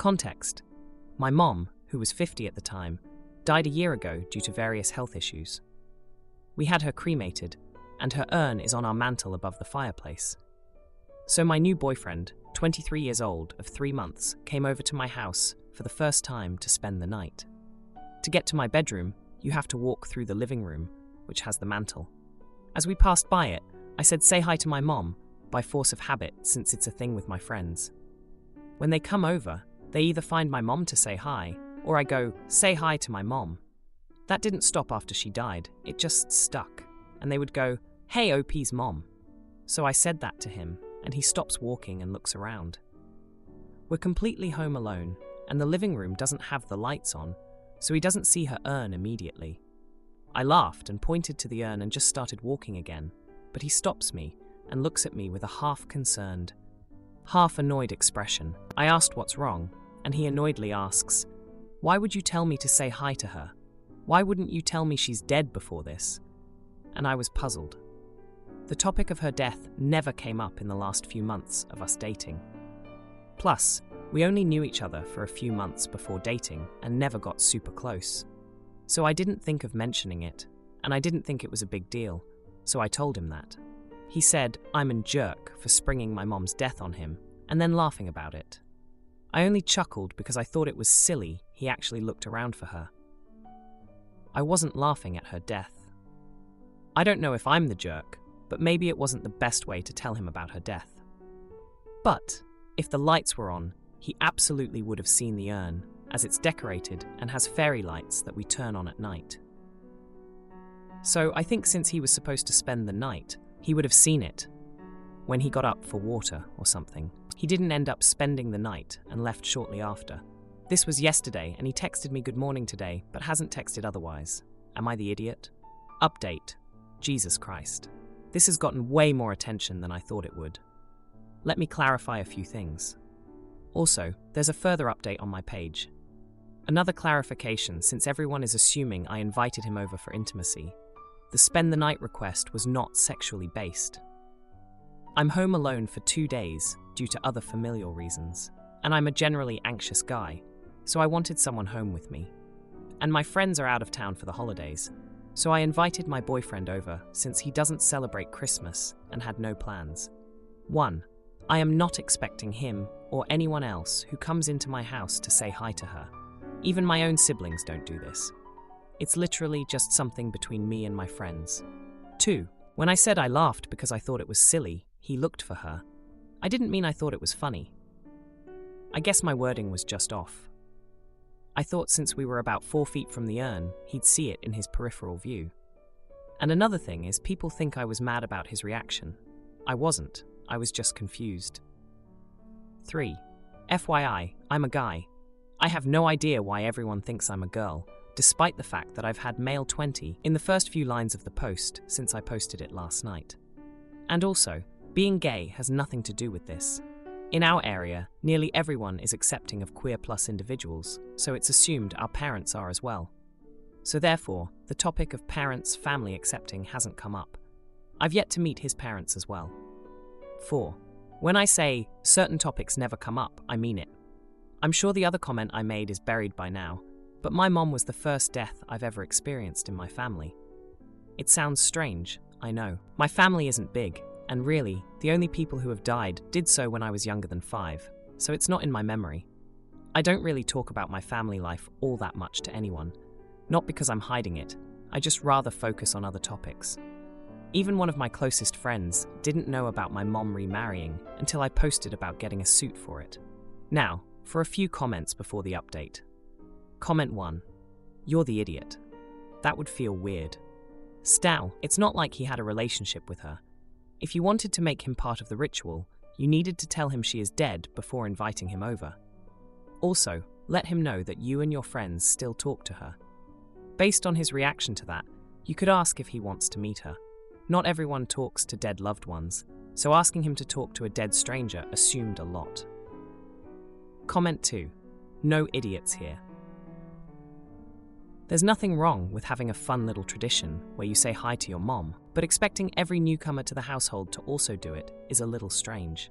Context: my mom, who was 50 at the time, died a year ago due to various health issues. We had her cremated, and her urn is on our mantel above the fireplace. So my new boyfriend, 23 years old, of 3 months, came over to my house for the first time to spend the night. To get to my bedroom, you have to walk through the living room, which has the mantel. As we passed by it, I said, "Say hi to my mom," by force of habit, since it's a thing with my friends. When they come over, they either find my mom to say hi, or I go, "Say hi to my mom." That didn't stop after she died, it just stuck. And they would go, "Hey, OP's mom." So I said that to him, and he stops walking and looks around. We're completely home alone, and the living room doesn't have the lights on, so he doesn't see her urn immediately. I laughed and pointed to the urn and just started walking again, but he stops me and looks at me with a half-concerned, half-annoyed expression. I asked what's wrong, and he annoyedly asks, "Why would you tell me to say hi to her? Why wouldn't you tell me she's dead before this?" And I was puzzled. The topic of her death never came up in the last few months of us dating. Plus, we only knew each other for a few months before dating and never got super close. So I didn't think of mentioning it, and I didn't think it was a big deal, so I told him that. He said I'm a jerk for springing my mom's death on him, and then laughing about it. I only chuckled because I thought it was silly he actually looked around for her. I wasn't laughing at her death. I don't know if I'm the jerk, but maybe it wasn't the best way to tell him about her death. But if the lights were on, he absolutely would have seen the urn, as it's decorated and has fairy lights that we turn on at night. So I think since he was supposed to spend the night, he would have seen it when he got up for water or something. He didn't end up spending the night and left shortly after. This was yesterday, and he texted me good morning today, but hasn't texted otherwise. Am I the idiot? Update. Jesus Christ. This has gotten way more attention than I thought it would. Let me clarify a few things. Also, there's a further update on my page. Another clarification, since everyone is assuming I invited him over for intimacy. The spend the night request was not sexually based. I'm home alone for 2 days due to other familial reasons, and I'm a generally anxious guy, so I wanted someone home with me. And my friends are out of town for the holidays, so I invited my boyfriend over since he doesn't celebrate Christmas and had no plans. 1. I am not expecting him or anyone else who comes into my house to say hi to her. Even my own siblings don't do this. It's literally just something between me and my friends. 2. When I said I laughed because I thought it was silly, he looked for her. I didn't mean I thought it was funny. I guess my wording was just off. I thought since we were about 4 feet from the urn, he'd see it in his peripheral view. And another thing is people think I was mad about his reaction. I wasn't. I was just confused. 3. FYI, I'm a guy. I have no idea why everyone thinks I'm a girl, despite the fact that I've had male 20 in the first few lines of the post since I posted it last night. And also, being gay has nothing to do with this. In our area, nearly everyone is accepting of queer plus individuals, so it's assumed our parents are as well. So therefore, the topic of parents' family accepting hasn't come up. I've yet to meet his parents as well. 4. When I say certain topics never come up, I mean it. I'm sure the other comment I made is buried by now, but my mom was the first death I've ever experienced in my family. It sounds strange, I know. My family isn't big, and really, the only people who have died did so when I was younger than 5, so it's not in my memory. I don't really talk about my family life all that much to anyone, not because I'm hiding it, I just rather focus on other topics. Even one of my closest friends didn't know about my mom remarrying until I posted about getting a suit for it. Now, for a few comments before the update. Comment 1. You're the idiot. That would feel weird. Stow, it's not like he had a relationship with her. If you wanted to make him part of the ritual, you needed to tell him she is dead before inviting him over. Also, let him know that you and your friends still talk to her. Based on his reaction to that, you could ask if he wants to meet her. Not everyone talks to dead loved ones, so asking him to talk to a dead stranger assumed a lot. Comment 2. No idiots here. There's nothing wrong with having a fun little tradition where you say hi to your mom, but expecting every newcomer to the household to also do it is a little strange.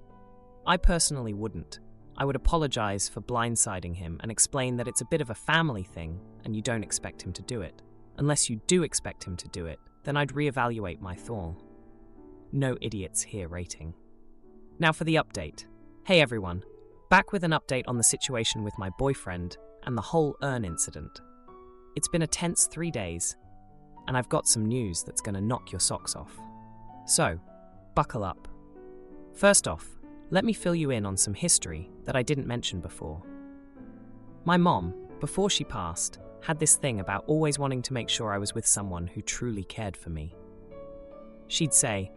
I personally wouldn't, I would apologize for blindsiding him and explain that it's a bit of a family thing and you don't expect him to do it. Unless you do expect him to do it, then I'd reevaluate my thought. No idiots here rating. Now for the update. Hey everyone, back with an update on the situation with my boyfriend and the whole urn incident. It's been a tense 3 days, and I've got some news that's going to knock your socks off. So, buckle up. First off, let me fill you in on some history that I didn't mention before. My mom, before she passed, had this thing about always wanting to make sure I was with someone who truly cared for me. She'd say,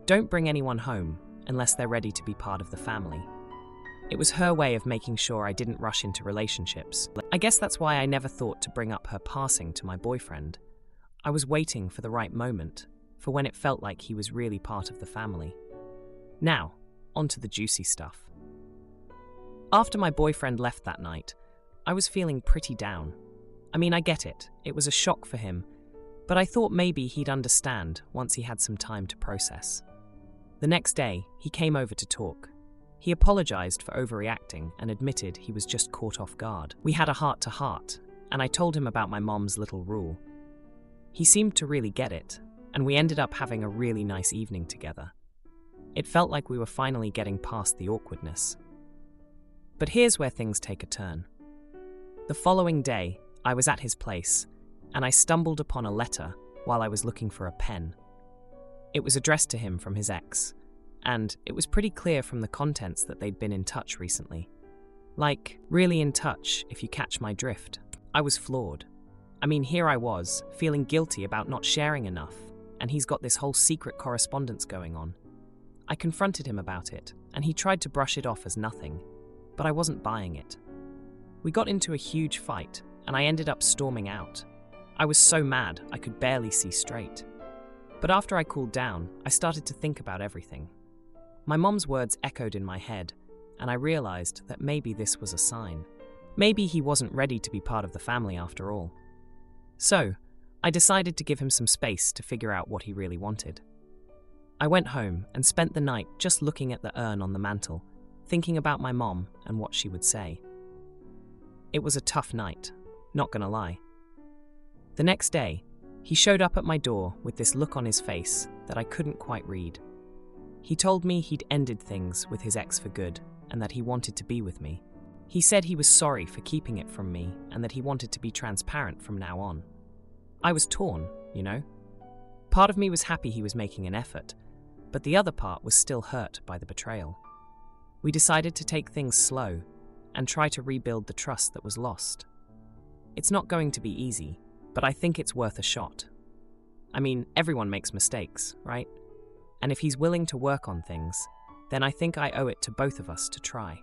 "Don't bring anyone home unless they're ready to be part of the family." It was her way of making sure I didn't rush into relationships. I guess that's why I never thought to bring up her passing to my boyfriend. I was waiting for the right moment, for when it felt like he was really part of the family. Now, on to the juicy stuff. After my boyfriend left that night, I was feeling pretty down. I mean, I get it. It was a shock for him, but I thought maybe he'd understand once he had some time to process. The next day, he came over to talk. He apologized for overreacting and admitted he was just caught off guard. We had a heart-to-heart, and I told him about my mom's little rule. He seemed to really get it, and we ended up having a really nice evening together. It felt like we were finally getting past the awkwardness. But here's where things take a turn. The following day, I was at his place, and I stumbled upon a letter while I was looking for a pen. It was addressed to him from his ex, and it was pretty clear from the contents that they'd been in touch recently. Like, really in touch, if you catch my drift. I was floored. I mean, here I was, feeling guilty about not sharing enough, and he's got this whole secret correspondence going on. I confronted him about it, and he tried to brush it off as nothing, but I wasn't buying it. We got into a huge fight, and I ended up storming out. I was so mad I could barely see straight. But after I cooled down, I started to think about everything. My mom's words echoed in my head, and I realized that maybe this was a sign. Maybe he wasn't ready to be part of the family after all. So, I decided to give him some space to figure out what he really wanted. I went home and spent the night just looking at the urn on the mantel, thinking about my mom and what she would say. It was a tough night, not gonna lie. The next day, he showed up at my door with this look on his face that I couldn't quite read. He told me he'd ended things with his ex for good and that he wanted to be with me. He said he was sorry for keeping it from me and that he wanted to be transparent from now on. I was torn, you know? Part of me was happy he was making an effort, but the other part was still hurt by the betrayal. We decided to take things slow and try to rebuild the trust that was lost. It's not going to be easy, but I think it's worth a shot. I mean, everyone makes mistakes, right? And if he's willing to work on things, then I think I owe it to both of us to try.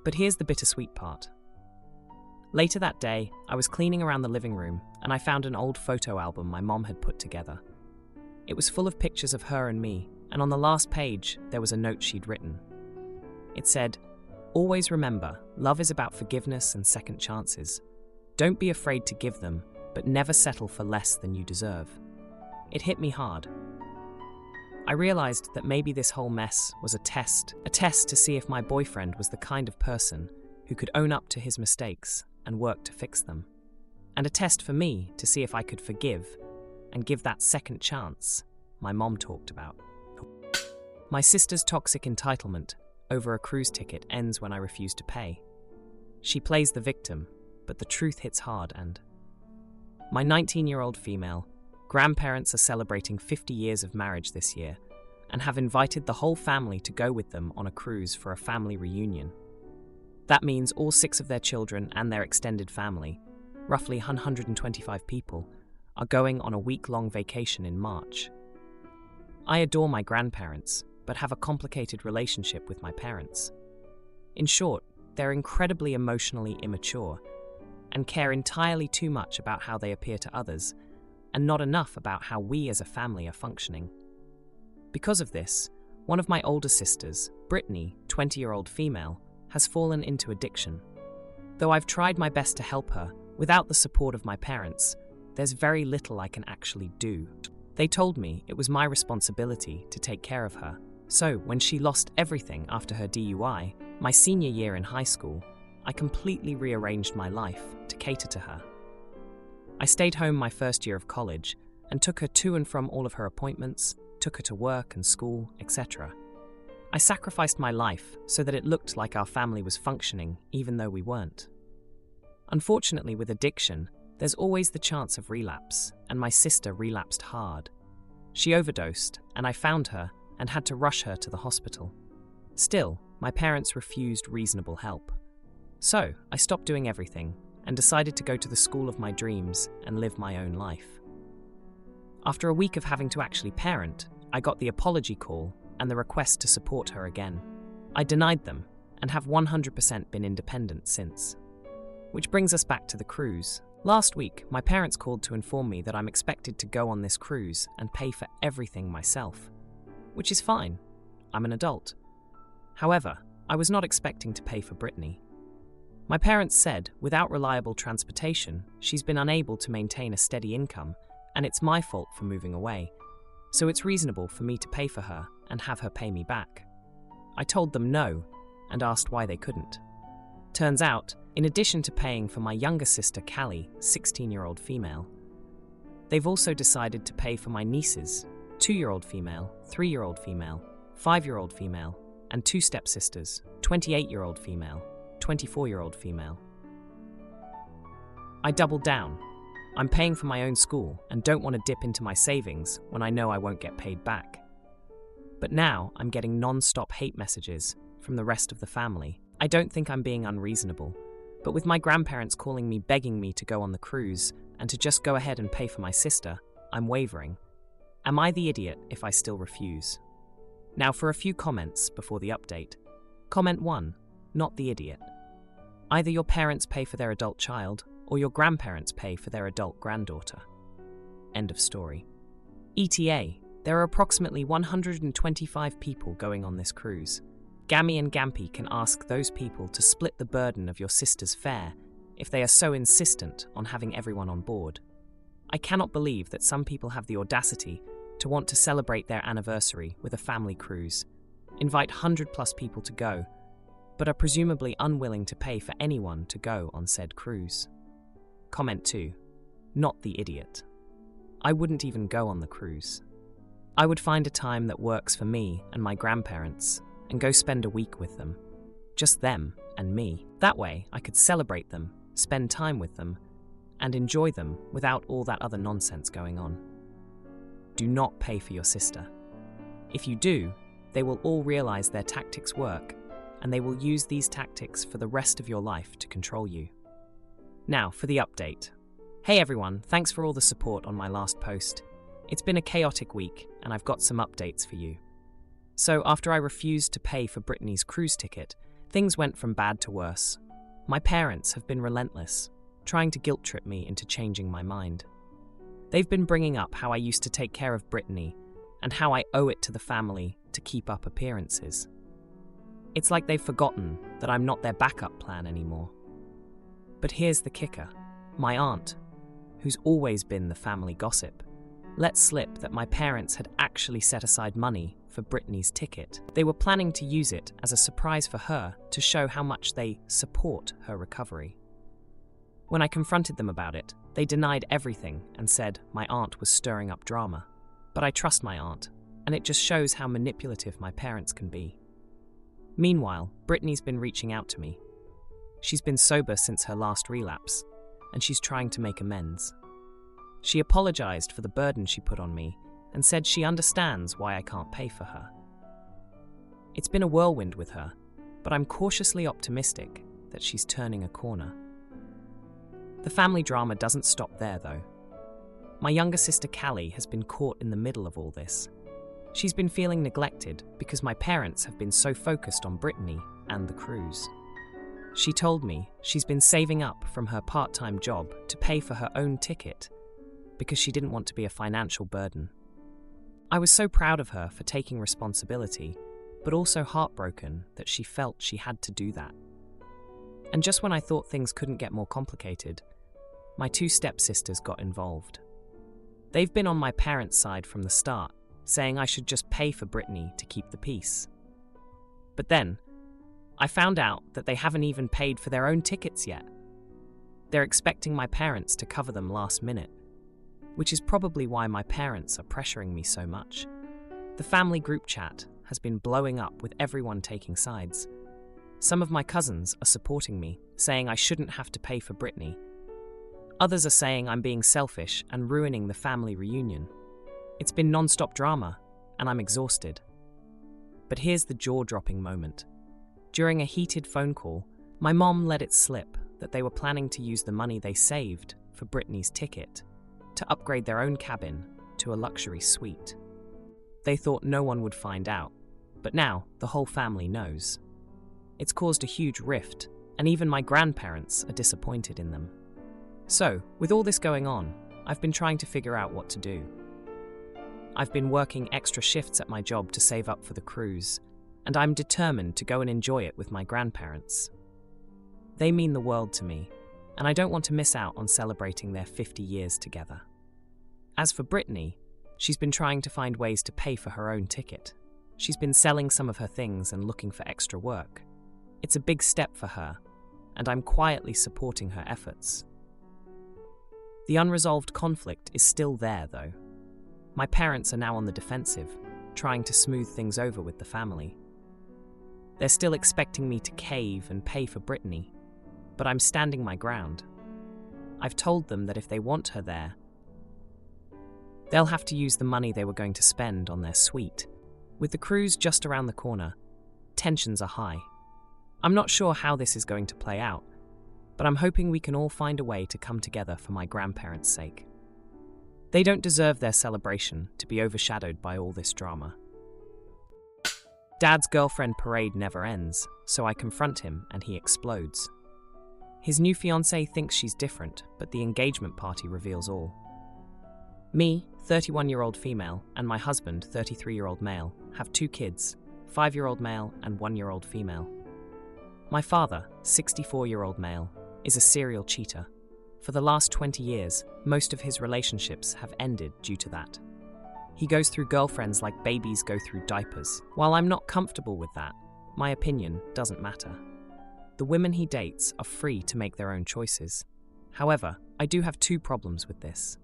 But here's the bittersweet part. Later that day, I was cleaning around the living room and I found an old photo album my mom had put together. It was full of pictures of her and me, and on the last page, there was a note she'd written. It said, "Always remember, love is about forgiveness and second chances. Don't be afraid to give them, but never settle for less than you deserve." It hit me hard. I realized that maybe this whole mess was a test to see if my boyfriend was the kind of person who could own up to his mistakes and work to fix them. And a test for me to see if I could forgive and give that second chance my mom talked about. My sister's toxic entitlement over a cruise ticket ends when I refuse to pay. She plays the victim, but the truth hits hard and... My 19-year-old female grandparents are celebrating 50 years of marriage this year and have invited the whole family to go with them on a cruise for a family reunion. That means all 6 of their children and their extended family, roughly 125 people, are going on a week-long vacation in March. I adore my grandparents, but have a complicated relationship with my parents. In short, they're incredibly emotionally immature and care entirely too much about how they appear to others, and not enough about how we as a family are functioning. Because of this, one of my older sisters, Brittany, 20-year-old female, has fallen into addiction. Though I've tried my best to help her, without the support of my parents, there's very little I can actually do. They told me it was my responsibility to take care of her, So, when she lost everything after her DUI, my senior year in high school, I completely rearranged my life to cater to her. I stayed home my first year of college and took her to and from all of her appointments, took her to work and school, etc. I sacrificed my life so that it looked like our family was functioning even though we weren't. Unfortunately, with addiction, there's always the chance of relapse, and my sister relapsed hard. She overdosed, and I found her and had to rush her to the hospital. Still, my parents refused reasonable help. So, I stopped doing everything and decided to go to the school of my dreams and live my own life. After a week of having to actually parent, I got the apology call and the request to support her again. I denied them and have 100% been independent since. Which brings us back to the cruise. Last week, my parents called to inform me that I'm expected to go on this cruise and pay for everything myself. Which is fine. I'm an adult. However, I was not expecting to pay for Brittany. My parents said, without reliable transportation, she's been unable to maintain a steady income, and it's my fault for moving away. So it's reasonable for me to pay for her and have her pay me back. I told them no, and asked why they couldn't. Turns out, in addition to paying for my younger sister Callie, 16-year-old female, they've also decided to pay for my nieces, 2-year-old female, 3-year-old female, 5-year-old female, and 2 stepsisters, 28-year-old female, 24-year-old female. I doubled down. I'm paying for my own school and don't want to dip into my savings when I know I won't get paid back. But now I'm getting non-stop hate messages from the rest of the family. I don't think I'm being unreasonable, but with my grandparents calling me begging me to go on the cruise and to just go ahead and pay for my sister, I'm wavering. Am I the idiot if I still refuse? Now for a few comments before the update. Comment 1. Not the idiot. Either your parents pay for their adult child or your grandparents pay for their adult granddaughter. End of story. ETA. There are approximately 125 people going on this cruise. Gammy and Gampy can ask those people to split the burden of your sister's fare if they are so insistent on having everyone on board. I cannot believe that some people have the audacity to want to celebrate their anniversary with a family cruise, invite 100+ people to go, but are presumably unwilling to pay for anyone to go on said cruise. Comment 2. Not the idiot. I wouldn't even go on the cruise. I would find a time that works for me and my grandparents and go spend a week with them. Just them and me. That way I could celebrate them, spend time with them, and enjoy them without all that other nonsense going on. Do not pay for your sister. If you do, they will all realize their tactics work, and they will use these tactics for the rest of your life to control you. Now for the update. Hey everyone, thanks for all the support on my last post. It's been a chaotic week, and I've got some updates for you. So after I refused to pay for Brittany's cruise ticket, things went from bad to worse. My parents have been relentless, trying to guilt-trip me into changing my mind. They've been bringing up how I used to take care of Brittany and how I owe it to the family to keep up appearances. It's like they've forgotten that I'm not their backup plan anymore. But here's the kicker. My aunt, who's always been the family gossip, let slip that my parents had actually set aside money for Brittany's ticket. They were planning to use it as a surprise for her to show how much they support her recovery. When I confronted them about it, they denied everything and said my aunt was stirring up drama. But I trust my aunt, and it just shows how manipulative my parents can be. Meanwhile, Brittany's been reaching out to me. She's been sober since her last relapse, and she's trying to make amends. She apologized for the burden she put on me and said she understands why I can't pay for her. It's been a whirlwind with her, but I'm cautiously optimistic that she's turning a corner. The family drama doesn't stop there, though. My younger sister Callie has been caught in the middle of all this. She's been feeling neglected because my parents have been so focused on Brittany and the cruise. She told me she's been saving up from her part-time job to pay for her own ticket because she didn't want to be a financial burden. I was so proud of her for taking responsibility, but also heartbroken that she felt she had to do that. And just when I thought things couldn't get more complicated, my 2 stepsisters got involved. They've been on my parents' side from the start, saying I should just pay for Brittany to keep the peace. But then, I found out that they haven't even paid for their own tickets yet. They're expecting my parents to cover them last minute, which is probably why my parents are pressuring me so much. The family group chat has been blowing up with everyone taking sides. Some of my cousins are supporting me, saying I shouldn't have to pay for Brittany. Others are saying I'm being selfish and ruining the family reunion. It's been non-stop drama, and I'm exhausted. But here's the jaw-dropping moment. During a heated phone call, my mom let it slip that they were planning to use the money they saved for Brittany's ticket to upgrade their own cabin to a luxury suite. They thought no one would find out, but now the whole family knows. It's caused a huge rift, and even my grandparents are disappointed in them. So, with all this going on, I've been trying to figure out what to do. I've been working extra shifts at my job to save up for the cruise, and I'm determined to go and enjoy it with my grandparents. They mean the world to me, and I don't want to miss out on celebrating their 50 years together. As for Brittany, she's been trying to find ways to pay for her own ticket. She's been selling some of her things and looking for extra work. It's a big step for her, and I'm quietly supporting her efforts. The unresolved conflict is still there, though. My parents are now on the defensive, trying to smooth things over with the family. They're still expecting me to cave and pay for Brittany, but I'm standing my ground. I've told them that if they want her there, they'll have to use the money they were going to spend on their suite. With the cruise just around the corner, tensions are high. I'm not sure how this is going to play out, but I'm hoping we can all find a way to come together for my grandparents' sake. They don't deserve their celebration to be overshadowed by all this drama. Dad's girlfriend parade never ends, so I confront him and he explodes. His new fiancée thinks she's different, but the engagement party reveals all. Me, 31-year-old female, and my husband, 33-year-old male, have 2 kids, 5-year-old male and 1-year-old female. My father, 64-year-old male, is a serial cheater. For the last 20 years, most of his relationships have ended due to that. He goes through girlfriends like babies go through diapers. While I'm not comfortable with that, my opinion doesn't matter. The women he dates are free to make their own choices. However, I do have 2 problems with this.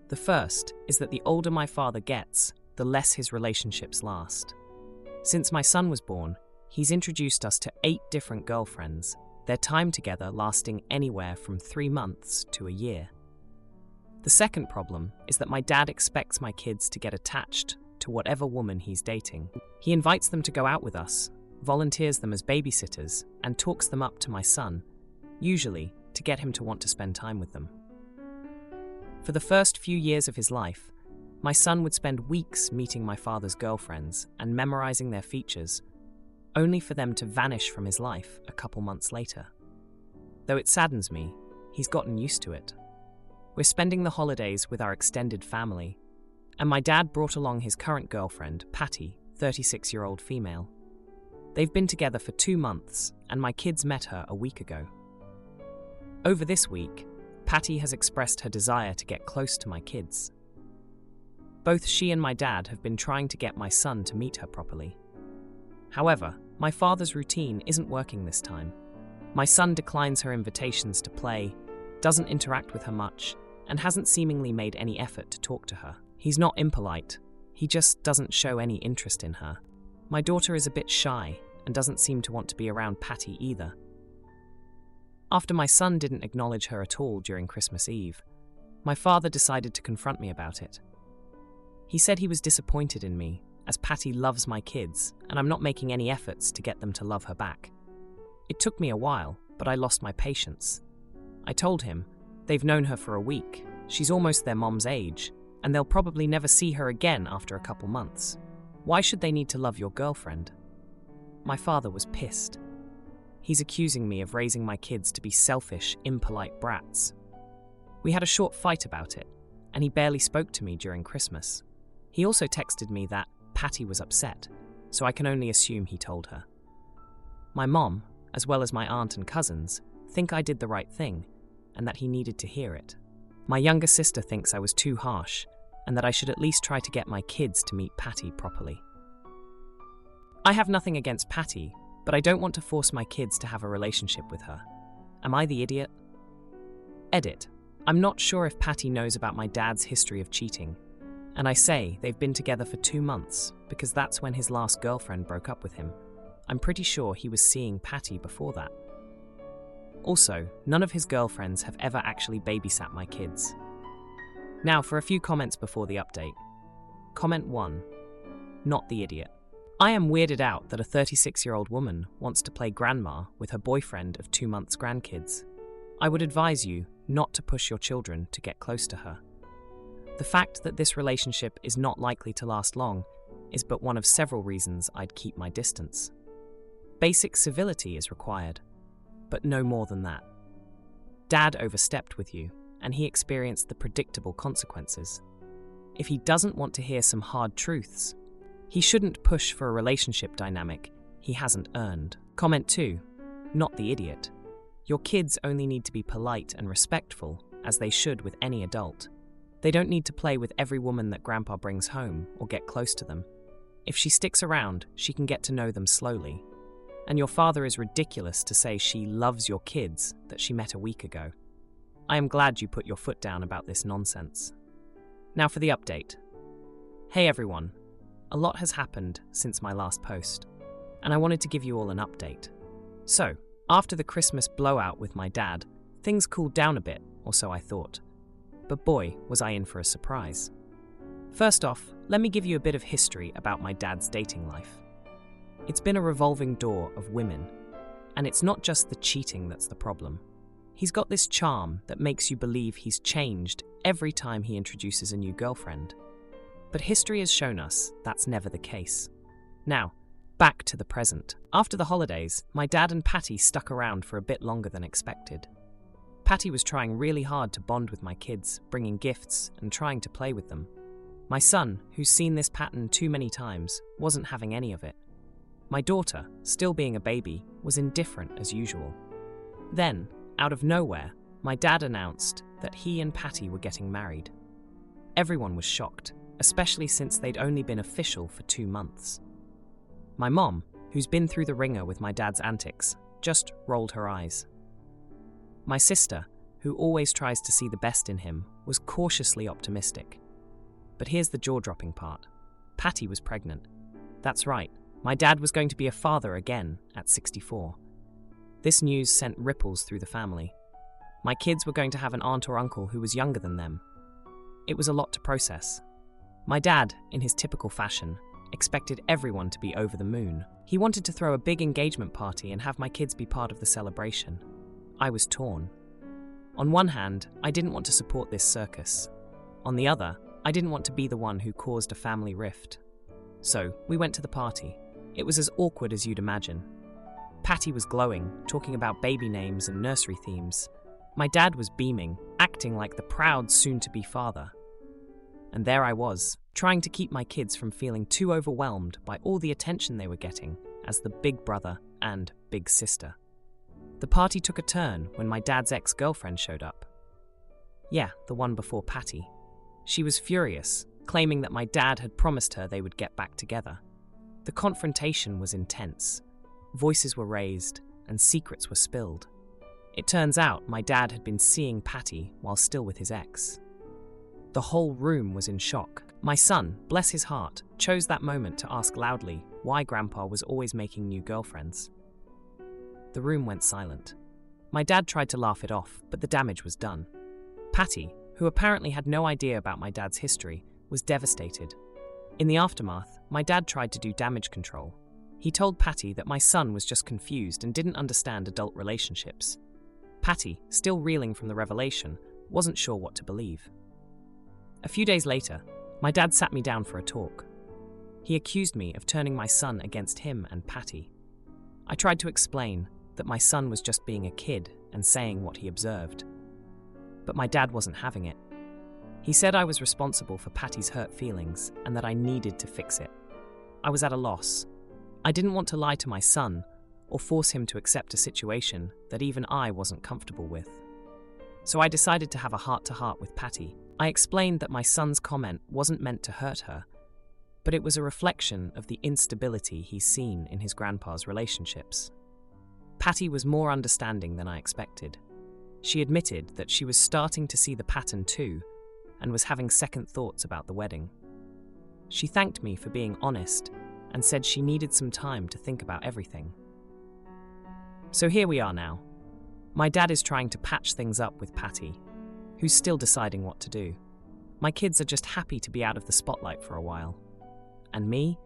The first is that the older my father gets, the less his relationships last. Since my son was born, he's introduced us to 8 different girlfriends, their time together lasting anywhere from 3 months to a year. The second problem is that my dad expects my kids to get attached to whatever woman he's dating. He invites them to go out with us, volunteers them as babysitters, and talks them up to my son, usually to get him to want to spend time with them. For the first few years of his life, my son would spend weeks meeting my father's girlfriends and memorizing their features, only for them to vanish from his life a couple months later. Though it saddens me, he's gotten used to it. We're spending the holidays with our extended family, and my dad brought along his current girlfriend, Patty, 36-year-old female. They've been together for 2 months, and my kids met her a week ago. Over this week, Patty has expressed her desire to get close to my kids. Both she and my dad have been trying to get my son to meet her properly. However, my father's routine isn't working this time. My son declines her invitations to play, doesn't interact with her much, and hasn't seemingly made any effort to talk to her. He's not impolite, he just doesn't show any interest in her. My daughter is a bit shy and doesn't seem to want to be around Patty either. After my son didn't acknowledge her at all during Christmas Eve, my father decided to confront me about it. He said he was disappointed in me, as Patty loves my kids, and I'm not making any efforts to get them to love her back. It took me a while, but I lost my patience. I told him, they've known her for a week, she's almost their mom's age, and they'll probably never see her again after a couple months. Why should they need to love your girlfriend? My father was pissed. He's accusing me of raising my kids to be selfish, impolite brats. We had a short fight about it, and he barely spoke to me during Christmas. He also texted me that Patty was upset, so I can only assume he told her. My mom, as well as my aunt and cousins, think I did the right thing, and that he needed to hear it. My younger sister thinks I was too harsh, and that I should at least try to get my kids to meet Patty properly. I have nothing against Patty, but I don't want to force my kids to have a relationship with her. Am I the idiot? Edit. I'm not sure if Patty knows about my dad's history of cheating, and I say they've been together for 2 months because that's when his last girlfriend broke up with him. I'm pretty sure he was seeing Patty before that. Also, none of his girlfriends have ever actually babysat my kids. Now for a few comments before the update. Comment 1. Not the idiot. I am weirded out that a 36-year-old woman wants to play grandma with her boyfriend of 2 months' grandkids. I would advise you not to push your children to get close to her. The fact that this relationship is not likely to last long is but one of several reasons I'd keep my distance. Basic civility is required, but no more than that. Dad overstepped with you, and he experienced the predictable consequences. If he doesn't want to hear some hard truths, he shouldn't push for a relationship dynamic he hasn't earned. Comment 2. Not the idiot. Your kids only need to be polite and respectful, as they should with any adult. They don't need to play with every woman that Grandpa brings home or get close to them. If she sticks around, she can get to know them slowly. And your father is ridiculous to say she loves your kids that she met a week ago. I am glad you put your foot down about this nonsense. Now for the update. Hey everyone. A lot has happened since my last post, and I wanted to give you all an update. So, after the Christmas blowout with my dad, things cooled down a bit, or so I thought. But boy, was I in for a surprise. First off, let me give you a bit of history about my dad's dating life. It's been a revolving door of women, and it's not just the cheating that's the problem. He's got this charm that makes you believe he's changed every time he introduces a new girlfriend. But history has shown us that's never the case. Now, back to the present. After the holidays, my dad and Patty stuck around for a bit longer than expected. Patty was trying really hard to bond with my kids, bringing gifts and trying to play with them. My son, who's seen this pattern too many times, wasn't having any of it. My daughter, still being a baby, was indifferent as usual. Then, out of nowhere, my dad announced that he and Patty were getting married. Everyone was shocked, especially since they'd only been official for 2 months. My mom, who's been through the ringer with my dad's antics, just rolled her eyes. My sister, who always tries to see the best in him, was cautiously optimistic. But here's the jaw-dropping part. Patty was pregnant. That's right, my dad was going to be a father again at 64. This news sent ripples through the family. My kids were going to have an aunt or uncle who was younger than them. It was a lot to process. My dad, in his typical fashion, expected everyone to be over the moon. He wanted to throw a big engagement party and have my kids be part of the celebration. I was torn. On one hand, I didn't want to support this circus. On the other, I didn't want to be the one who caused a family rift. So, we went to the party. It was as awkward as you'd imagine. Patty was glowing, talking about baby names and nursery themes. My dad was beaming, acting like the proud soon-to-be father. And there I was, trying to keep my kids from feeling too overwhelmed by all the attention they were getting as the big brother and big sister. The party took a turn when my dad's ex-girlfriend showed up. Yeah, the one before Patty. She was furious, claiming that my dad had promised her they would get back together. The confrontation was intense. Voices were raised, and secrets were spilled. It turns out my dad had been seeing Patty while still with his ex. The whole room was in shock. My son, bless his heart, chose that moment to ask loudly why Grandpa was always making new girlfriends. The room went silent. My dad tried to laugh it off, but the damage was done. Patty, who apparently had no idea about my dad's history, was devastated. In the aftermath, my dad tried to do damage control. He told Patty that my son was just confused and didn't understand adult relationships. Patty, still reeling from the revelation, wasn't sure what to believe. A few days later, my dad sat me down for a talk. He accused me of turning my son against him and Patty. I tried to explain that my son was just being a kid and saying what he observed. But my dad wasn't having it. He said I was responsible for Patty's hurt feelings and that I needed to fix it. I was at a loss. I didn't want to lie to my son or force him to accept a situation that even I wasn't comfortable with. So I decided to have a heart-to-heart with Patty. I explained that my son's comment wasn't meant to hurt her, but it was a reflection of the instability he's seen in his grandpa's relationships. Patty was more understanding than I expected. She admitted that she was starting to see the pattern too, and was having second thoughts about the wedding. She thanked me for being honest and said she needed some time to think about everything. So here we are now. My dad is trying to patch things up with Patty, who's still deciding what to do. My kids are just happy to be out of the spotlight for a while. And me,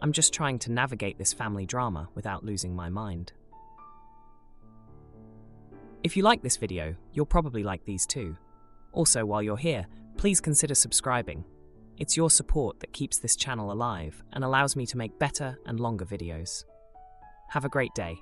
I'm just trying to navigate this family drama without losing my mind. If you like this video, you'll probably like these too. Also, while you're here, please consider subscribing. It's your support that keeps this channel alive and allows me to make better and longer videos. Have a great day.